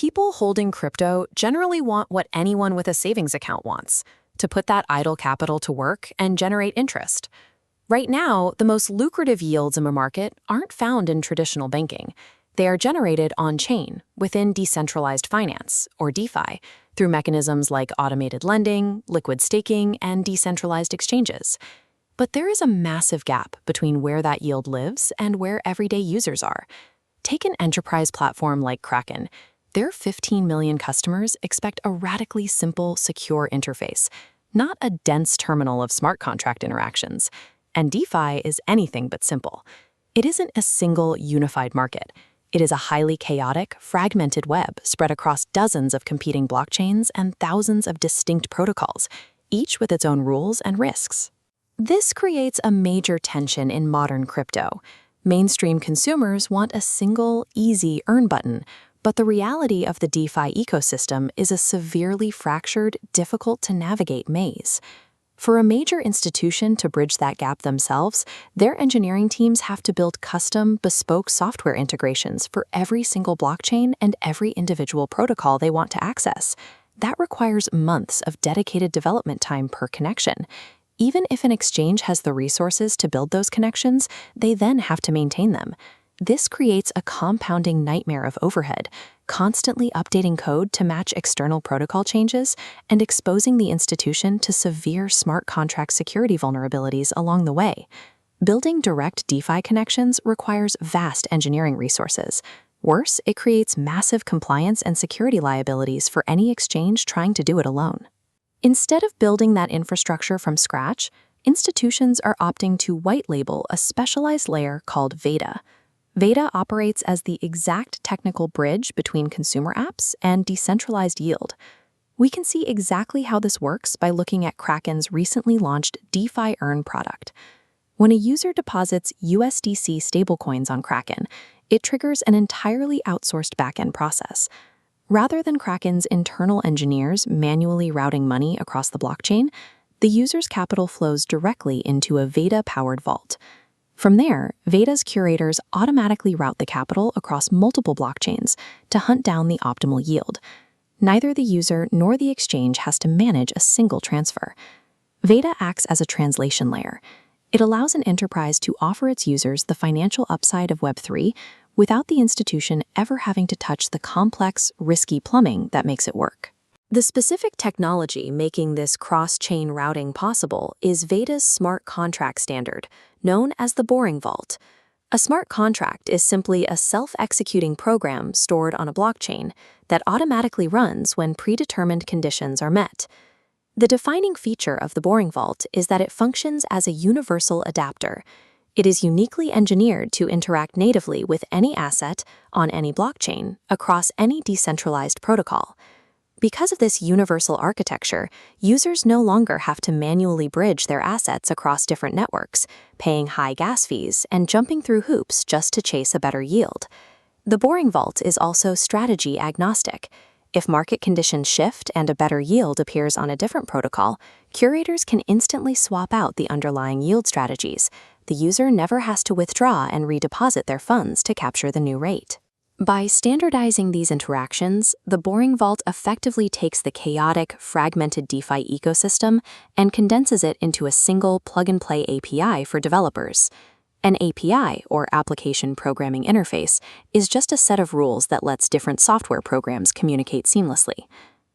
People holding crypto generally want what anyone with a savings account wants, to put that idle capital to work and generate interest. Right now, the most lucrative yields in the market aren't found in traditional banking. They are generated on-chain, within decentralized finance, or DeFi, through mechanisms like automated lending, liquid staking, and decentralized exchanges. But there is a massive gap between where that yield lives and where everyday users are. Take an enterprise platform like Kraken. Their 15 million customers expect a radically simple, secure interface, not a dense terminal of smart contract interactions. And DeFi is anything but simple. It isn't a single, unified market. It is a highly chaotic, fragmented web spread across dozens of competing blockchains and thousands of distinct protocols, each with its own rules and risks. This creates a major tension in modern crypto. Mainstream consumers want a single, easy earn button, but the reality of the DeFi ecosystem is a severely fractured, difficult-to-navigate maze. For a major institution to bridge that gap themselves, their engineering teams have to build custom, bespoke software integrations for every single blockchain and every individual protocol they want to access. That requires months of dedicated development time per connection. Even if an exchange has the resources to build those connections, they then have to maintain them. This creates a compounding nightmare of overhead, constantly updating code to match external protocol changes and exposing the institution to severe smart contract security vulnerabilities along the way. Building direct DeFi connections requires vast engineering resources. Worse, it creates massive compliance and security liabilities for any exchange trying to do it alone. Instead of building that infrastructure from scratch, institutions are opting to white label a specialized layer called Veda. Veda operates as the exact technical bridge between consumer apps and decentralized yield. We can see exactly how this works by looking at Kraken's recently launched DeFi Earn product. When a user deposits USDC stablecoins on Kraken, it triggers an entirely outsourced backend process. Rather than Kraken's internal engineers manually routing money across the blockchain, the user's capital flows directly into a Veda-powered vault. From there, Veda's curators automatically route the capital across multiple blockchains to hunt down the optimal yield. Neither the user nor the exchange has to manage a single transfer. Veda acts as a translation layer. It allows an enterprise to offer its users the financial upside of Web3 without the institution ever having to touch the complex, risky plumbing that makes it work. The specific technology making this cross-chain routing possible is Veda's smart contract standard, known as the Boring Vault. A smart contract is simply a self-executing program stored on a blockchain that automatically runs when predetermined conditions are met. The defining feature of the Boring Vault is that it functions as a universal adapter. It is uniquely engineered to interact natively with any asset on any blockchain across any decentralized protocol. Because of this universal architecture, users no longer have to manually bridge their assets across different networks, paying high gas fees and jumping through hoops just to chase a better yield. The Boring Vault is also strategy agnostic. If market conditions shift and a better yield appears on a different protocol, curators can instantly swap out the underlying yield strategies. The user never has to withdraw and redeposit their funds to capture the new rate. By standardizing these interactions, the Boring Vault effectively takes the chaotic, fragmented DeFi ecosystem and condenses it into a single plug-and-play API for developers. An API, or Application Programming Interface, is just a set of rules that lets different software programs communicate seamlessly.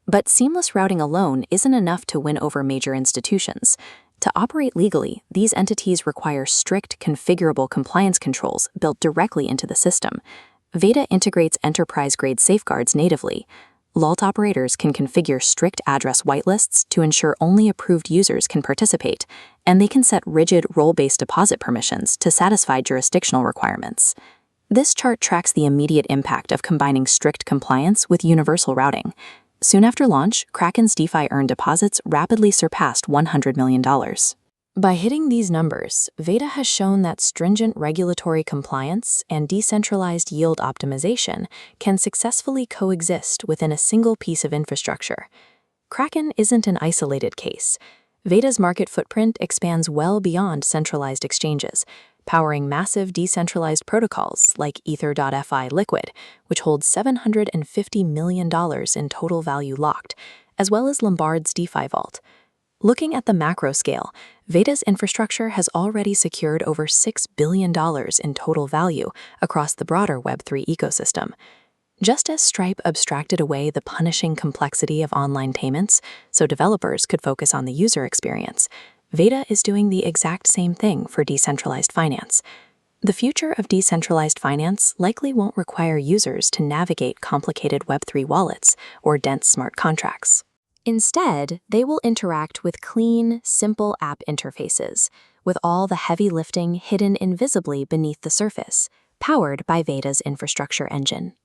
But seamless routing alone isn't enough to win over major institutions. To operate legally, these entities require strict, configurable compliance controls built directly into the system. Veda integrates enterprise-grade safeguards natively. LALT operators can configure strict address whitelists to ensure only approved users can participate, and they can set rigid role-based deposit permissions to satisfy jurisdictional requirements. This chart tracks the immediate impact of combining strict compliance with universal routing. Soon after launch, Kraken's DeFi Earn deposits rapidly surpassed $100 million. By hitting these numbers, Veda has shown that stringent regulatory compliance and decentralized yield optimization can successfully coexist within a single piece of infrastructure. Kraken isn't an isolated case. Veda's market footprint expands well beyond centralized exchanges, powering massive decentralized protocols like Ether.fi Liquid, which holds $750 million in total value locked, as well as Lombard's DeFi Vault. Looking at the macro scale, Veda's infrastructure has already secured over $6 billion in total value across the broader Web3 ecosystem. Just as Stripe abstracted away the punishing complexity of online payments so developers could focus on the user experience, Veda is doing the exact same thing for decentralized finance. The future of decentralized finance likely won't require users to navigate complicated Web3 wallets or dense smart contracts. Instead, they will interact with clean, simple app interfaces, with all the heavy lifting hidden invisibly beneath the surface, powered by Veda's infrastructure engine.